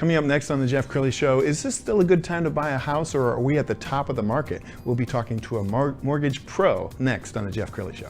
Coming up next on the Jeff Crilley Show, is this still a good time to buy a house, or are we at the top of the market? We'll be talking to a mortgage pro next on the Jeff Crilley Show.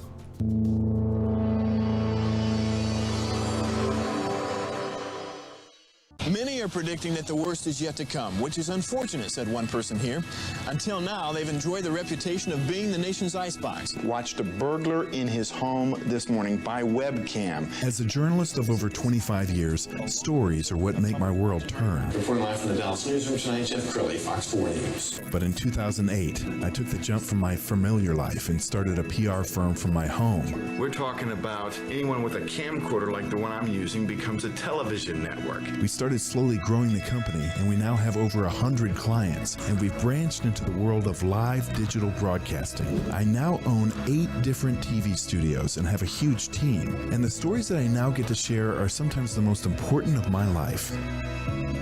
Many are predicting that the worst is yet to come, which is unfortunate, said one person here. Until now, they've enjoyed the reputation of being the nation's icebox. Watched a burglar in his home this morning by webcam. As a journalist of over 25 years, stories are what make my world turn. Reporting live from the Dallas newsroom tonight, Jeff Crilley, Fox 4 News. But in 2008, I took the jump from my familiar life and started a PR firm from my home. We're talking about anyone with a camcorder like the one I'm using becomes a television network. We started slowly growing the company, and we now have over 100 clients, and we've branched into the world of live digital broadcasting. I now own 8 different TV studios and have a huge team, and the stories that I now get to share are sometimes the most important of my life.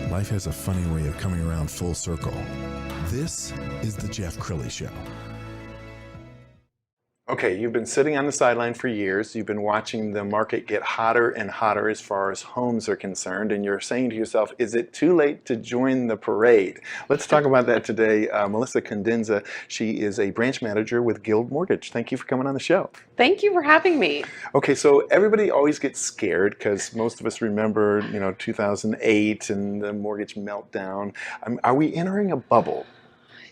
Life has a funny way of coming around full circle. This is the Jeff Crilley Show. Okay, you've been sitting on the sideline for years. You've been watching the market get hotter and hotter as far as homes are concerned, and you're saying to yourself, is it too late to join the parade? Let's talk about that today. Melissa Condensa, she is a branch manager with Guild Mortgage. Thank you for coming on the show. Thank you for having me. Okay, so everybody always gets scared because most of us remember, 2008 and the mortgage meltdown. Are we entering a bubble?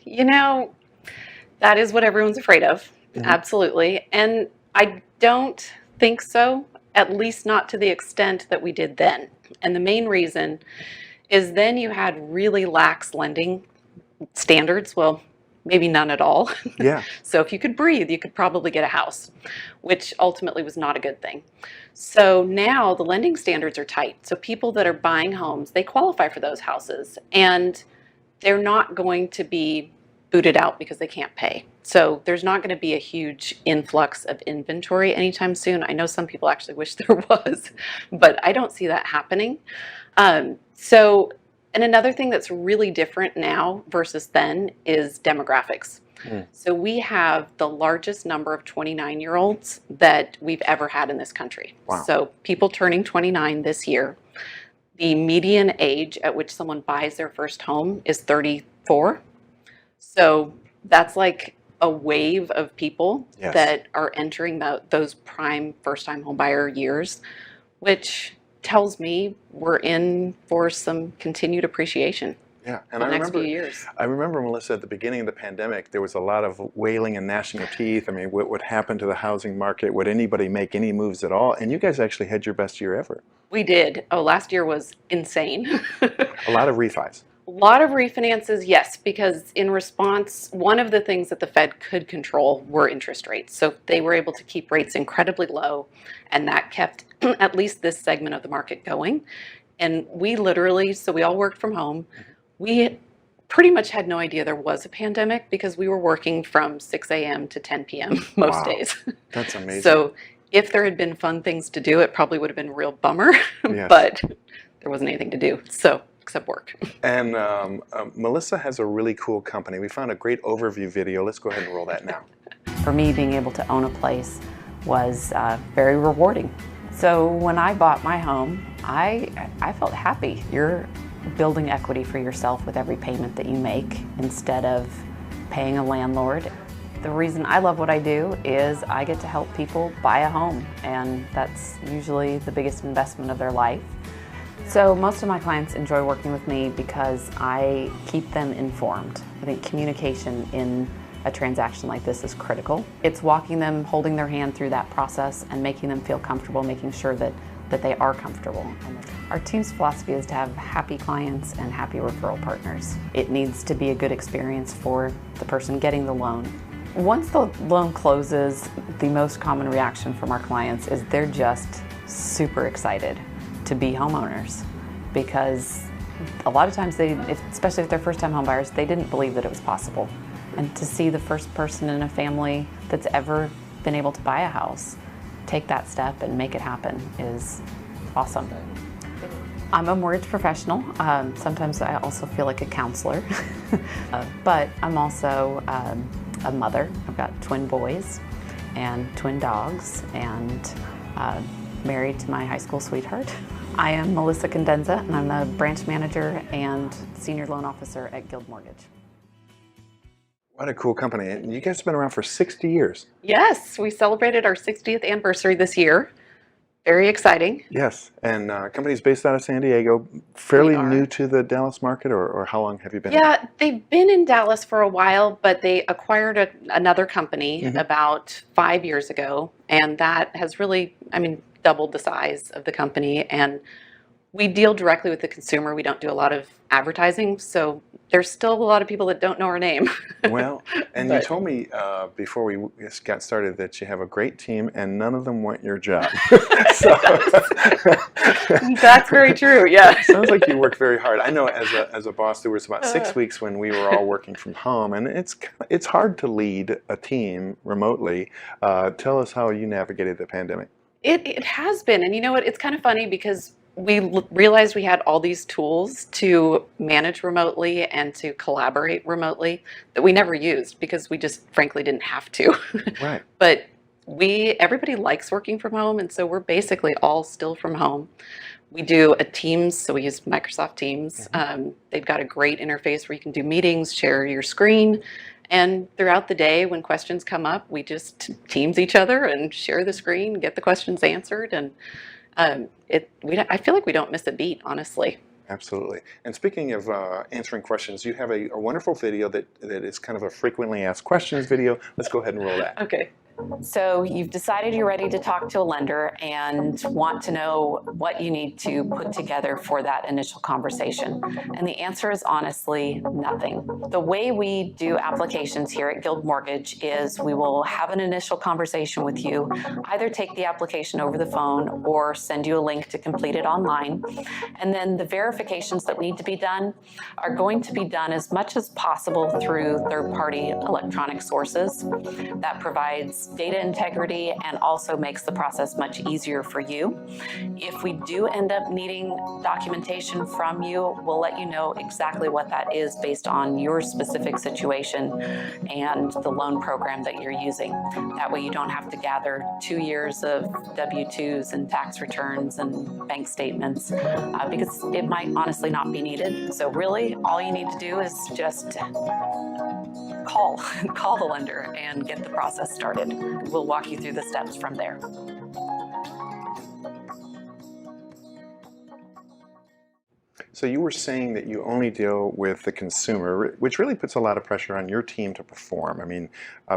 That is what everyone's afraid of. Mm-hmm. Absolutely. And I don't think so, at least not to the extent that we did then. And the main reason is then you had really lax lending standards. Well, maybe none at all. Yeah. So if you could breathe, you could probably get a house, which ultimately was not a good thing. So now the lending standards are tight. So people that are buying homes, they qualify for those houses, and they're not going to be booted out because they can't pay. So there's not going to be a huge influx of inventory anytime soon. I know some people actually wish there was, but I don't see that happening. And another thing that's really different now versus then is demographics. So we have the largest number of 29-year-olds that we've ever had in this country. Wow. So people turning 29 this year. The median age at which someone buys their first home is 34. So that's like a wave of people Yes. that are entering those prime first-time homebuyer years, which tells me we're in for some continued appreciation. Yeah, and the next few years. I remember, Melissa, at the beginning of the pandemic, there was a lot of wailing and gnashing of teeth. I mean, what would happen to the housing market? Would anybody make any moves at all? And you guys actually had your best year ever. We did. Oh, last year was insane. A lot of refis. A lot of refinances, yes, because in response, one of the things that the Fed could control were interest rates. So they were able to keep rates incredibly low, and that kept at least this segment of the market going. And we literally, so we all worked from home. We pretty much had no idea there was a pandemic because we were working from 6 a.m. to 10 p.m. most days. That's amazing. So if there had been fun things to do, it probably would have been a real bummer, Yes. but there wasn't anything to do. So except work. And Melissa has a really cool company. We found a great overview video. Let's go ahead and roll that now. For me, being able to own a place was very rewarding. So when I bought my home, I felt happy. You're building equity for yourself with every payment that you make instead of paying a landlord. The reason I love what I do is I get to help people buy a home, and that's usually the biggest investment of their life. So most of my clients enjoy working with me because I keep them informed. I think communication in a transaction like this is critical. It's walking them, holding their hand through that process and making them feel comfortable, making sure that they are comfortable. Our team's philosophy is to have happy clients and happy referral partners. It needs to be a good experience for the person getting the loan. Once the loan closes, the most common reaction from our clients is they're just super excited to be homeowners, because a lot of times especially if they're first-time home buyers, they didn't believe that it was possible. And to see the first person in a family that's ever been able to buy a house take that step and make it happen is awesome. I'm a mortgage professional. Sometimes I also feel like a counselor, but I'm also a mother. I've got twin boys and twin dogs, and married to my high school sweetheart. I am Melissa Condensa, and I'm the branch manager and senior loan officer at Guild Mortgage. What a cool company. And you guys have been around for 60 years. Yes, we celebrated our 60th anniversary this year. Very exciting. Yes, and company's based out of San Diego, fairly We are. new to the Dallas market, or how long have you been? Yeah, they've been in Dallas for a while, but they acquired another company about 5 years ago, and that has really, doubled the size of the company. And we deal directly with the consumer. We don't do a lot of advertising, so there's still a lot of people that don't know our name. Well, and you told me before we got started that you have a great team and none of them want your job. So, That's very true, yeah. sounds like you work very hard. I know as a boss there was about 6 weeks when we were all working from home, and it's hard to lead a team remotely. Tell us how you navigated the pandemic. It has been, and you know what, it's kind of funny because we realized we had all these tools to manage remotely and to collaborate remotely that we never used because we just frankly didn't have to. Right. But everybody likes working from home, and so we're basically all still from home. We do a Teams, so we use Microsoft Teams. They've got a great interface where you can do meetings, share your screen, and throughout the day when questions come up, we just Teams each other and share the screen, get the questions answered, and I feel like we don't miss a beat, honestly. Absolutely. And speaking of answering questions, you have a wonderful video that is kind of a frequently asked questions video. Let's go ahead and roll that. Okay. So you've decided you're ready to talk to a lender and want to know what you need to put together for that initial conversation. And the answer is honestly nothing. The way we do applications here at Guild Mortgage is we will have an initial conversation with you, either take the application over the phone or send you a link to complete it online. And then the verifications that need to be done are going to be done as much as possible through third-party electronic sources. That provides data integrity and also makes the process much easier for you. If we do end up needing documentation from you, we'll let you know exactly what that is based on your specific situation and the loan program that you're using. That way you don't have to gather 2 years of W-2s and tax returns and bank statements because it might honestly not be needed. So really all you need to do is just call the lender and get the process started. We'll walk you through the steps from there. So you were saying that you only deal with the consumer, which really puts a lot of pressure on your team to perform. I mean,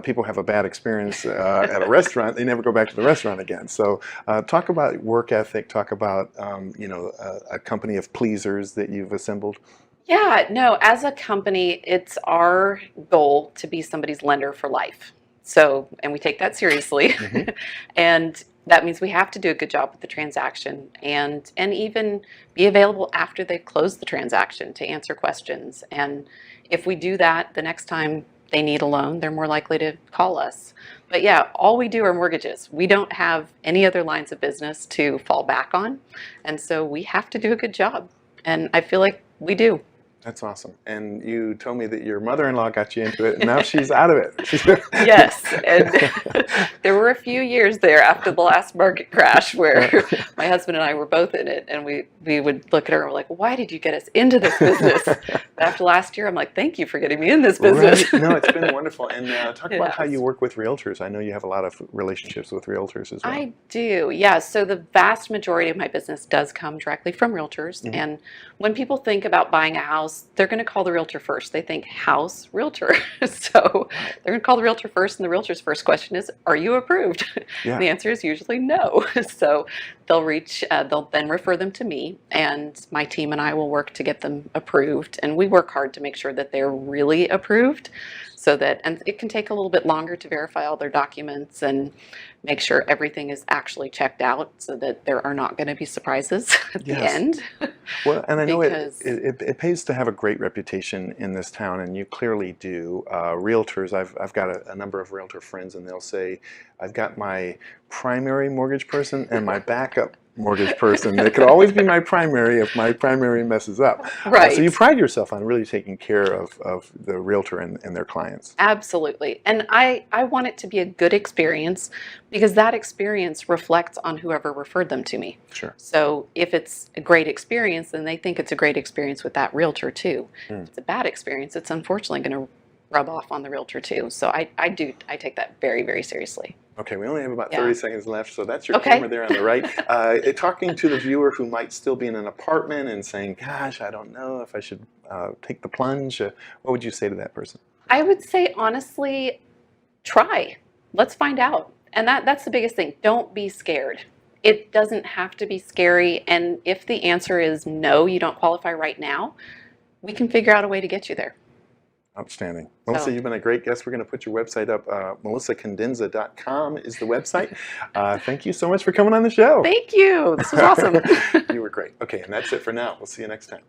people have a bad experience at a restaurant, they never go back to the restaurant again. So talk about work ethic, talk about a company of pleasers that you've assembled. Yeah, no, as a company, it's our goal to be somebody's lender for life. So, and we take that seriously. And that means we have to do a good job with the transaction and even be available after they close the transaction to answer questions. And if we do that, the next time they need a loan, they're more likely to call us. But yeah, all we do are mortgages. We don't have any other lines of business to fall back on. And so we have to do a good job. And I feel like we do. That's awesome. And you told me that your mother-in-law got you into it, and now she's out of it. Yes, and there were a few years there after the last market crash where my husband and I were both in it, and we would look at her and we're like, why did you get us into this business? But after last year, I'm like, thank you for getting me in this business. Right. No, it's been wonderful. And talk about how Yes. you work with realtors. I know you have a lot of relationships with realtors as well. I do, yeah. So the vast majority of my business does come directly from realtors. And when people think about buying a house, they're going to call the realtor first. They think house, realtor. So they're going to call the realtor first, and the realtor's first question is, are you approved? Yeah. The answer is usually no. So they'll then refer them to me, and my team and I will work to get them approved. And we work hard to make sure that they're really approved, and it can take a little bit longer to verify all their documents and make sure everything is actually checked out so that there are not going to be surprises at the end. Well, and I know Because- it pays to have a great reputation in this town, and you clearly do. Realtors, I've got a number of realtor friends, and they'll say, I've got my primary mortgage person and my backup mortgage person. That could always be my primary if my primary messes up. Right. So you pride yourself on really taking care of the realtor and their clients. Absolutely. And I want it to be a good experience because that experience reflects on whoever referred them to me. Sure. So if it's a great experience, then they think it's a great experience with that realtor too. If it's a bad experience, it's unfortunately going to rub off on the realtor too. So I take that very, very seriously. Okay, we only have about Yeah. 30 seconds left, so that's your Okay. camera there on the right. Talking to the viewer who might still be in an apartment and saying, gosh, I don't know if I should take the plunge, what would you say to that person? I would say, honestly, try. Let's find out. And that's the biggest thing. Don't be scared. It doesn't have to be scary. And if the answer is no, you don't qualify right now, we can figure out a way to get you there. Outstanding. Melissa, you've been a great guest. We're going to put your website up. MelissaCondensa.com is the website. Thank you so much for coming on the show. Thank you. This was awesome. You were great. Okay, and that's it for now. We'll see you next time.